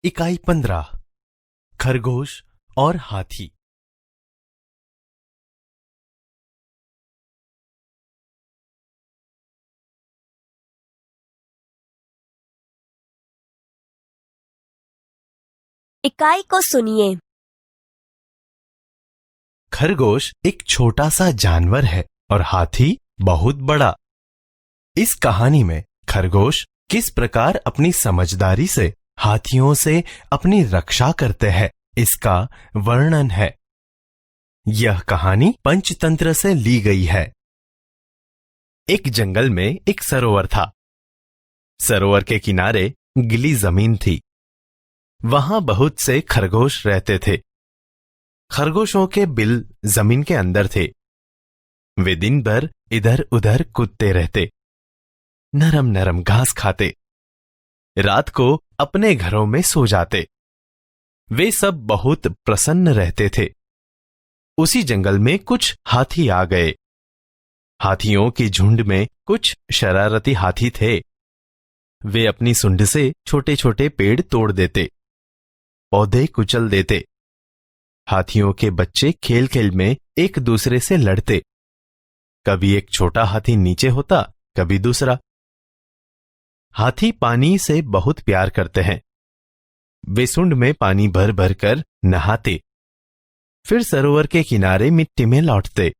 इकाई 15 खरगोश और हाथी। इकाई को सुनिए। खरगोश एक छोटा सा जानवर है और हाथी बहुत बड़ा। इस कहानी में खरगोश किस प्रकार अपनी समझदारी से हाथियों से अपनी रक्षा करते हैं, इसका वर्णन है। यह कहानी पंचतंत्र से ली गई है। एक जंगल में एक सरोवर था। सरोवर के किनारे गीली जमीन थी। वहां बहुत से खरगोश रहते थे। खरगोशों के बिल जमीन के अंदर थे। वे दिन भर इधर उधर कूदते रहते, नरम नरम घास खाते, रात को अपने घरों में सो जाते। वे सब बहुत प्रसन्न रहते थे। उसी जंगल में कुछ हाथी आ गए। हाथियों की झुंड में कुछ शरारती हाथी थे। वे अपनी सूंड से छोटे छोटे पेड़ तोड़ देते, पौधे कुचल देते। हाथियों के बच्चे खेल खेल में एक दूसरे से लड़ते। कभी एक छोटा हाथी नीचे होता, कभी दूसरा। हाथी पानी से बहुत प्यार करते हैं। वे सूंड में पानी भर भर कर नहाते, फिर सरोवर के किनारे मिट्टी में लौटते।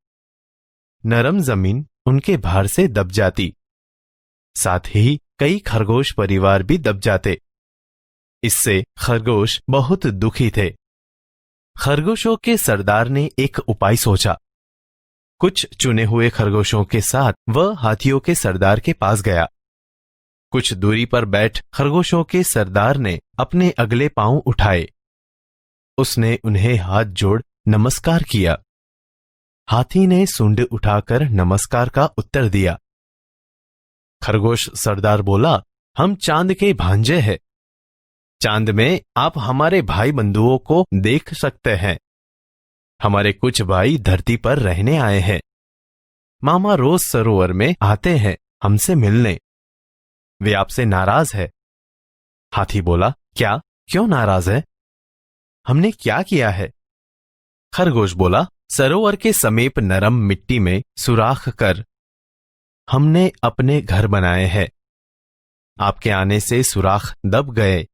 नरम जमीन उनके भार से दब जाती। साथ ही कई खरगोश परिवार भी दब जाते। इससे खरगोश बहुत दुखी थे। खरगोशों के सरदार ने एक उपाय सोचा। कुछ चुने हुए खरगोशों के साथ वह हाथियों के सरदार के पास गया। कुछ दूरी पर बैठ खरगोशों के सरदार ने अपने अगले पांव उठाए। उसने उन्हें हाथ जोड़ नमस्कार किया। हाथी ने सूंड उठाकर नमस्कार का उत्तर दिया। खरगोश सरदार बोला, हम चांद के भांजे हैं। चांद में आप हमारे भाई बंधुओं को देख सकते हैं। हमारे कुछ भाई धरती पर रहने आए हैं। मामा रोज सरोवर में आते हैं हमसे मिलने। वे आपसे नाराज है। हाथी बोला, क्या? क्यों नाराज है? हमने क्या किया है? खरगोश बोला, सरोवर के समीप नरम मिट्टी में सुराख कर हमने अपने घर बनाए हैं। आपके आने से सुराख दब गए,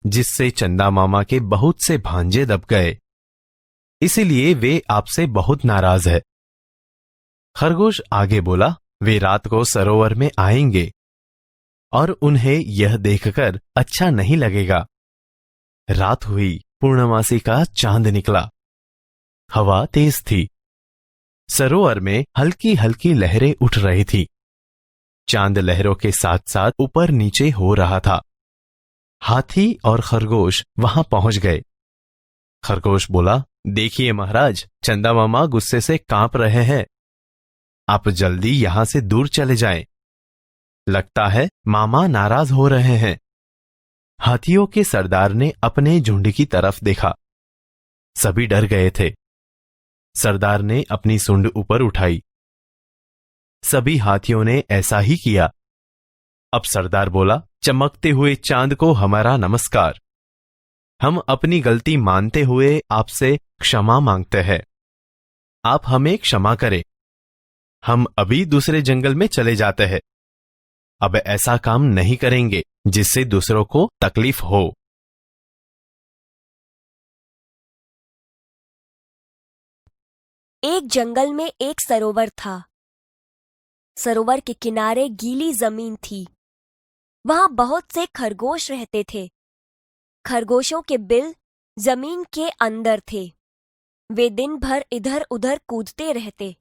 जिससे चंदा मामा के बहुत से भांजे दब गए। इसीलिए वे आपसे बहुत नाराज है। खरगोश आगे बोला, वे रात को सरोवर में आएंगे और उन्हें यह देखकर अच्छा नहीं लगेगा। रात हुई, पूर्णमासी का चांद निकला। हवा तेज थी। सरोवर में हल्की हल्की लहरें उठ रही थी। चांद लहरों के साथ साथ ऊपर नीचे हो रहा था। हाथी और खरगोश वहां पहुंच गए। खरगोश बोला, देखिए महाराज, चंदा मामा गुस्से से कांप रहे हैं। आप जल्दी यहां से दूर चले जाएं। लगता है मामा नाराज हो रहे हैं। हाथियों के सरदार ने अपने झुंड की तरफ देखा। सभी डर गए थे। सरदार ने अपनी सूंड ऊपर उठाई। सभी हाथियों ने ऐसा ही किया। अब सरदार बोला, चमकते हुए चांद को हमारा नमस्कार। हम अपनी गलती मानते हुए आपसे क्षमा मांगते हैं। आप हमें क्षमा करें। हम अभी दूसरे जंगल में चले जाते हैं। अब ऐसा काम नहीं करेंगे जिससे दूसरों को तकलीफ हो। एक जंगल में एक सरोवर था। सरोवर के किनारे गीली जमीन थी। वहां बहुत से खरगोश रहते थे। खरगोशों के बिल जमीन के अंदर थे। वे दिन भर इधर उधर कूदते रहते,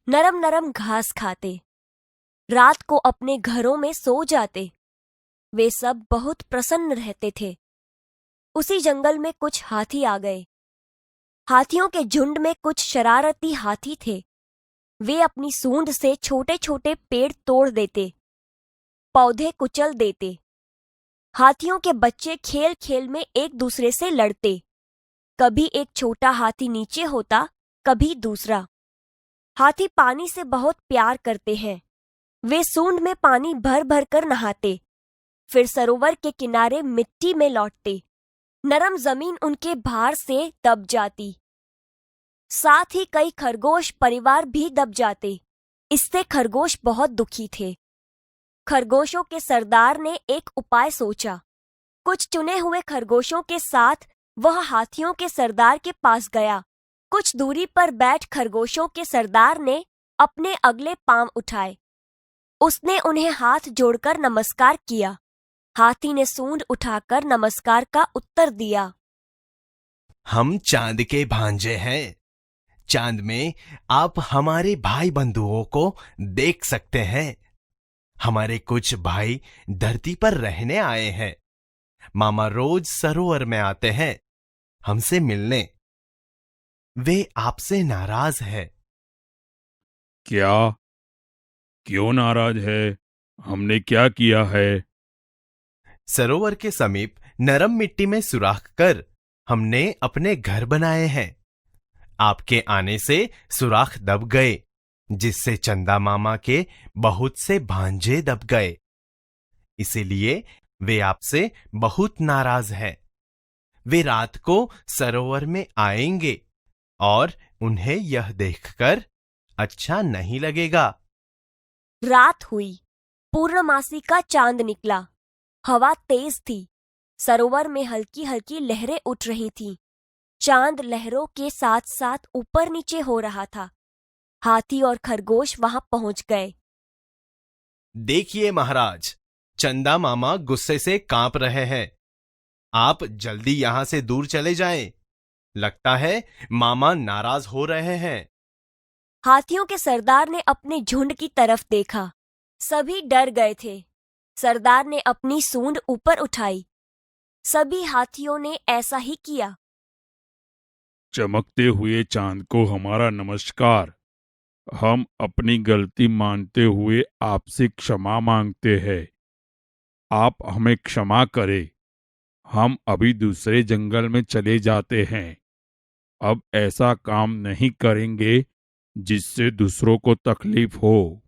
नरम नरम घास खाते, रात को अपने घरों में सो जाते। वे सब बहुत प्रसन्न रहते थे। उसी जंगल में कुछ हाथी आ गए। हाथियों के झुंड में कुछ शरारती हाथी थे। वे अपनी सूंड से छोटे छोटे पेड़ तोड़ देते, पौधे कुचल देते। हाथियों के बच्चे खेल खेल में एक दूसरे से लड़ते। कभी एक छोटा हाथी नीचे होता, कभी दूसरा। हाथी पानी से बहुत प्यार करते हैं। वे सूंड में पानी भर भर कर नहाते, फिर सरोवर के किनारे मिट्टी में लौटते। नरम जमीन उनके भार से दब जाती। साथ ही कई खरगोश परिवार भी दब जाते। इससे खरगोश बहुत दुखी थे। खरगोशों के सरदार ने एक उपाय सोचा। कुछ चुने हुए खरगोशों के साथ वह हाथियों के सरदार के पास गया। कुछ दूरी पर बैठ खरगोशों के सरदार ने अपने अगले पांव उठाए। उसने उन्हें हाथ जोड़कर नमस्कार किया। हाथी ने सूंड उठाकर नमस्कार का उत्तर दिया। हम चांद के भांजे हैं। चांद में आप हमारे भाई बंधुओं को देख सकते हैं। हमारे कुछ भाई धरती पर रहने आए हैं। मामा रोज सरोवर में आते हैं हमसे मिलने। वे आपसे नाराज है। क्या? क्यों नाराज है? हमने क्या किया है? सरोवर के समीप नरम मिट्टी में सुराख कर हमने अपने घर बनाए हैं। आपके आने से सुराख दब गए, जिससे चंदा मामा के बहुत से भांजे दब गए। इसीलिए वे आपसे बहुत नाराज हैं। वे रात को सरोवर में आएंगे और उन्हें यह देखकर अच्छा नहीं लगेगा। रात हुई। पूर्णमासी का चांद निकला। हवा तेज थी। सरोवर में हल्की हल्की लहरें उठ रही थीं। चांद लहरों के साथ साथ ऊपर नीचे हो रहा था। हाथी और खरगोश वहां पहुंच गए। देखिए महाराज, चंदा मामा गुस्से से कांप रहे हैं। आप जल्दी यहां से दूर चले जाएं। लगता है मामा नाराज हो रहे हैं। हाथियों के सरदार ने अपने झुंड की तरफ देखा। सभी डर गए थे। सरदार ने अपनी सूंड ऊपर उठाई। सभी हाथियों ने ऐसा ही किया। चमकते हुए चांद को हमारा नमस्कार। हम अपनी गलती मानते हुए आपसे क्षमा मांगते हैं। आप हमें क्षमा करें। हम अभी दूसरे जंगल में चले जाते हैं। अब ऐसा काम नहीं करेंगे जिससे दूसरों को तकलीफ हो।